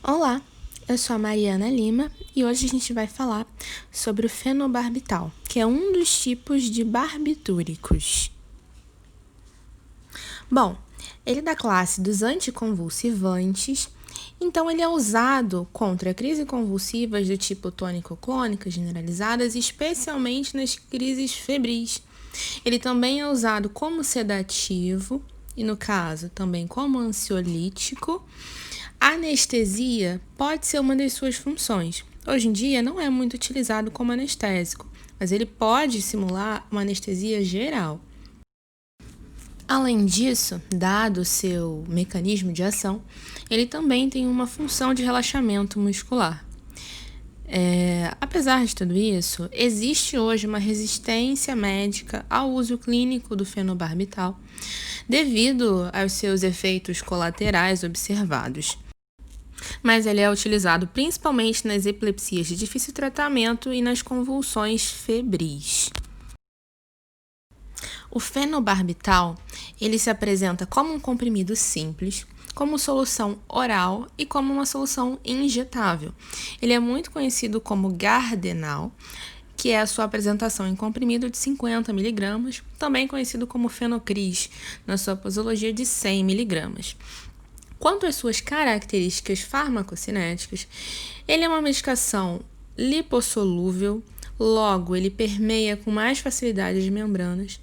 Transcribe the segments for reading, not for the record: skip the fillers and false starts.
Olá, eu sou a Mariana Lima e hoje a gente vai falar sobre o fenobarbital, que é um dos tipos de barbitúricos. Bom, ele é da classe dos anticonvulsivantes, então ele é usado contra crises convulsivas do tipo tônico-clônica generalizadas, especialmente nas crises febris. Ele também é usado como sedativo e, no caso, também como ansiolítico. A anestesia pode ser uma das suas funções. Hoje em dia não é muito utilizado como anestésico, mas ele pode simular uma anestesia geral. Além disso, dado o seu mecanismo de ação, ele também tem uma função de relaxamento muscular. Apesar de tudo isso, existe hoje uma resistência médica ao uso clínico do fenobarbital, devido aos seus efeitos colaterais observados. Mas ele é utilizado principalmente nas epilepsias de difícil tratamento e nas convulsões febris. O fenobarbital, ele se apresenta como um comprimido simples, como solução oral e como uma solução injetável. Ele é muito conhecido como Gardenal, que é a sua apresentação em comprimido de 50 mg, também conhecido como Fenocris, na sua posologia de 100 mg. Quanto às suas características farmacocinéticas, ele é uma medicação lipossolúvel, logo ele permeia com mais facilidade as membranas,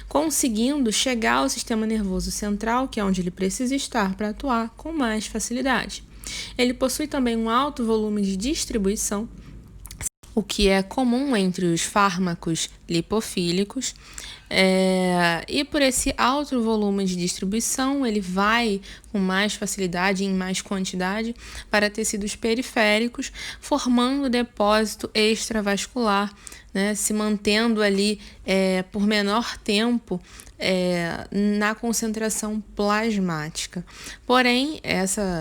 conseguindo chegar ao sistema nervoso central, que é onde ele precisa estar para atuar, com mais facilidade. Ele possui também um alto volume de distribuição, o que é comum entre os fármacos lipofílicos, e por esse alto volume de distribuição, ele vai com mais facilidade e em mais quantidade para tecidos periféricos, formando depósito extravascular, né, se mantendo ali por menor tempo na concentração plasmática. Porém,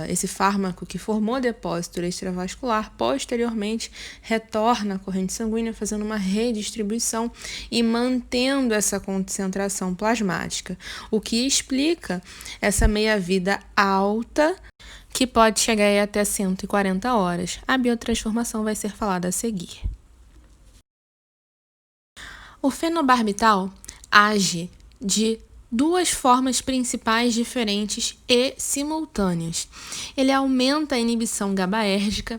esse fármaco que formou depósito extravascular, posteriormente retorna à corrente sanguínea, fazendo uma redistribuição e mantendo essa concentração plasmática, o que explica essa meia-vida alta, que pode chegar até 140 horas. A biotransformação vai ser falada a seguir. O fenobarbital age de duas formas principais diferentes e simultâneas. Ele aumenta a inibição GABAérgica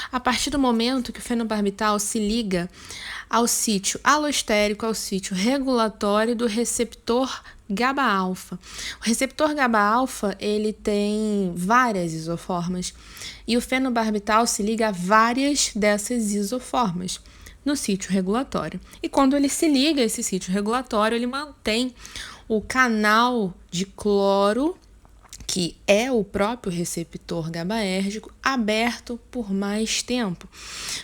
a partir do momento que o fenobarbital se liga ao sítio alostérico, ao sítio regulatório do receptor GABA-alfa. O receptor GABA-alfa, ele tem várias isoformas e o fenobarbital se liga a várias dessas isoformas no sítio regulatório. E quando ele se liga a esse sítio regulatório, ele mantém o canal de cloro, que é o próprio receptor GABAérgico, aberto por mais tempo,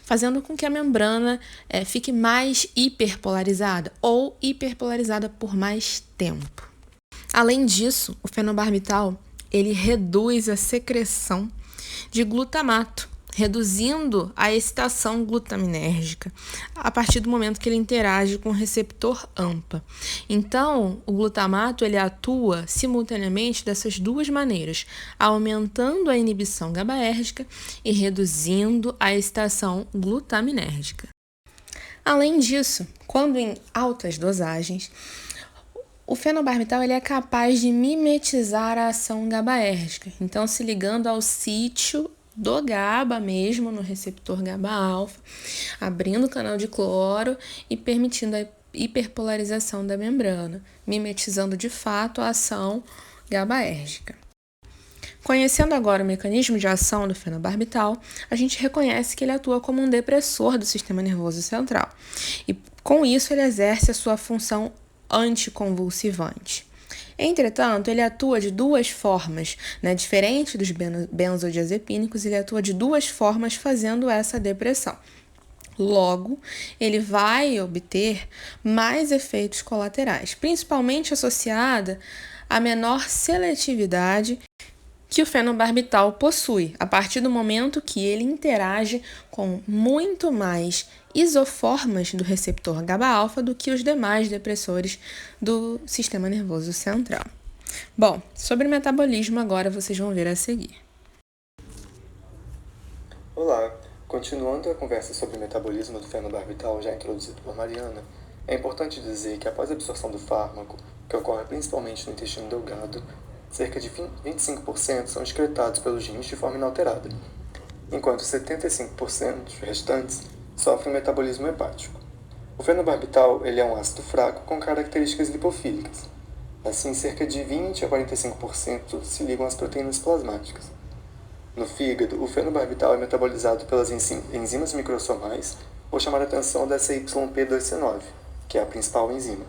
fazendo com que a membrana fique mais hiperpolarizada ou hiperpolarizada por mais tempo. Além disso, o fenobarbital ele reduz a secreção de glutamato, reduzindo a excitação glutaminérgica a partir do momento que ele interage com o receptor AMPA. Então, o glutamato ele atua simultaneamente dessas duas maneiras, aumentando a inibição GABAérgica e reduzindo a excitação glutaminérgica. Além disso, quando em altas dosagens, o fenobarbital ele é capaz de mimetizar a ação GABAérgica, então se ligando ao sítio do GABA mesmo, no receptor GABA-alfa, abrindo o canal de cloro e permitindo a hiperpolarização da membrana, mimetizando de fato a ação GABAérgica. Conhecendo agora o mecanismo de ação do fenobarbital, a gente reconhece que ele atua como um depressor do sistema nervoso central e, com isso, ele exerce a sua função anticonvulsivante. Entretanto, ele atua de duas formas, né? Diferente dos benzodiazepínicos, ele atua de duas formas fazendo essa depressão. Logo, ele vai obter mais efeitos colaterais, principalmente associada à menor seletividade que o fenobarbital possui, a partir do momento que ele interage com muito mais isoformas do receptor GABA-alfa do que os demais depressores do sistema nervoso central. Bom, sobre metabolismo agora vocês vão ver a seguir. Olá! Continuando a conversa sobre o metabolismo do fenobarbital já introduzido por Mariana, é importante dizer que após a absorção do fármaco, que ocorre principalmente no intestino delgado, cerca de 25% são excretados pelos rins de forma inalterada, enquanto 75% restantes sofrem um metabolismo hepático. O fenobarbital ele é um ácido fraco com características lipofílicas. Assim, cerca de 20 a 45% se ligam às proteínas plasmáticas. No fígado, o fenobarbital é metabolizado pelas enzimas microsomais, vou chamar a atenção dessa YP2C9, que é a principal enzima,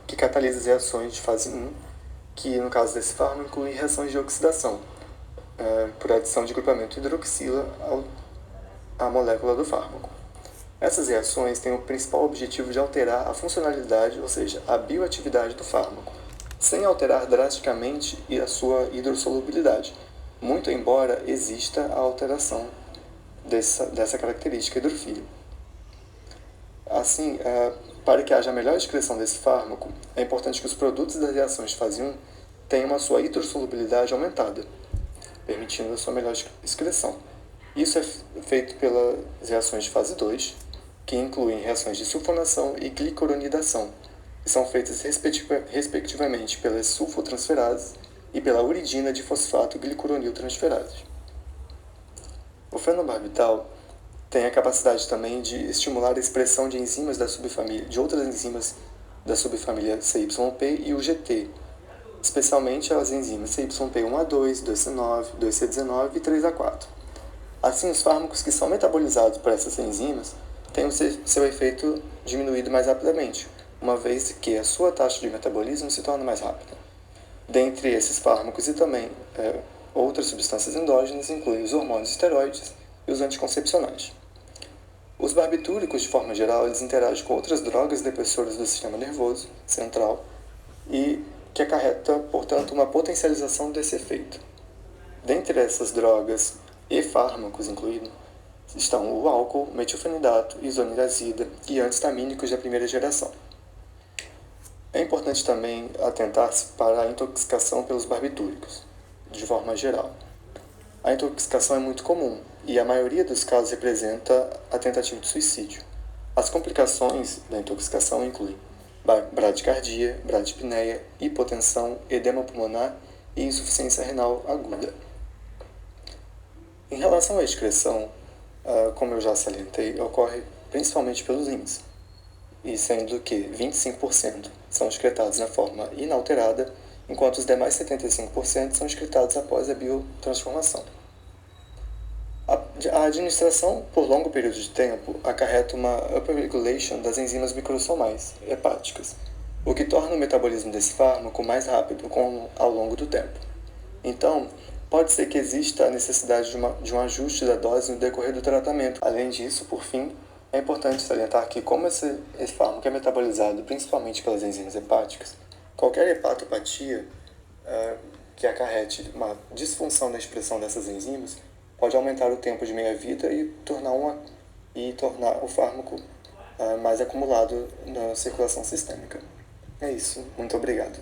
que catalisa as reações de fase 1, que no caso desse fármaco inclui reações de oxidação, por adição de grupamento hidroxila à molécula do fármaco. Essas reações têm o principal objetivo de alterar a funcionalidade, ou seja, a bioatividade do fármaco, sem alterar drasticamente a sua hidrossolubilidade, muito embora exista a alteração dessa característica hidrofílica. Assim, para que haja melhor excreção desse fármaco, é importante que os produtos das reações de fase 1 tenham a sua hidrossolubilidade aumentada, permitindo a sua melhor excreção. Isso é feito pelas reações de fase 2, que incluem reações de sulfonação e glicoronidação, que são feitas respectivamente pelas sulfotransferases e pela uridina de fosfato glicuronil transferase. O fenobarbital tem a capacidade também de estimular a expressão de enzimas da subfamília, de outras enzimas da subfamília CYP e UGT, especialmente as enzimas CYP1A2, 2C9, 2C19 e 3A4. Assim, os fármacos que são metabolizados por essas enzimas têm o seu efeito diminuído mais rapidamente, uma vez que a sua taxa de metabolismo se torna mais rápida. Dentre esses fármacos e também outras substâncias endógenas incluem os hormônios esteroides e os anticoncepcionais. Os barbitúricos, de forma geral, eles interagem com outras drogas depressoras do sistema nervoso central e que acarreta, portanto, uma potencialização desse efeito. Dentre essas drogas e fármacos incluídos estão o álcool, metilfenidato, isoniazida e antihistamínicos da primeira geração. É importante também atentar-se para a intoxicação pelos barbitúricos, de forma geral. A intoxicação é muito comum e a maioria dos casos representa a tentativa de suicídio. As complicações da intoxicação incluem bradicardia, bradipneia, hipotensão, edema pulmonar e insuficiência renal aguda. Em relação à excreção, como eu já salientei, ocorre principalmente pelos rins, e sendo que 25% são excretados na forma inalterada, enquanto os demais 75% são excretados após a biotransformação. A administração por longo período de tempo acarreta uma upregulation das enzimas microsomais hepáticas, o que torna o metabolismo desse fármaco mais rápido ao longo do tempo. Então, pode ser que exista a necessidade de um ajuste da dose no decorrer do tratamento. Além disso, por fim, é importante salientar que, como esse fármaco é metabolizado principalmente pelas enzimas hepáticas, qualquer hepatopatia que acarrete uma disfunção na expressão dessas enzimas pode aumentar o tempo de meia-vida e tornar o fármaco mais acumulado na circulação sistêmica. É isso. Muito obrigado.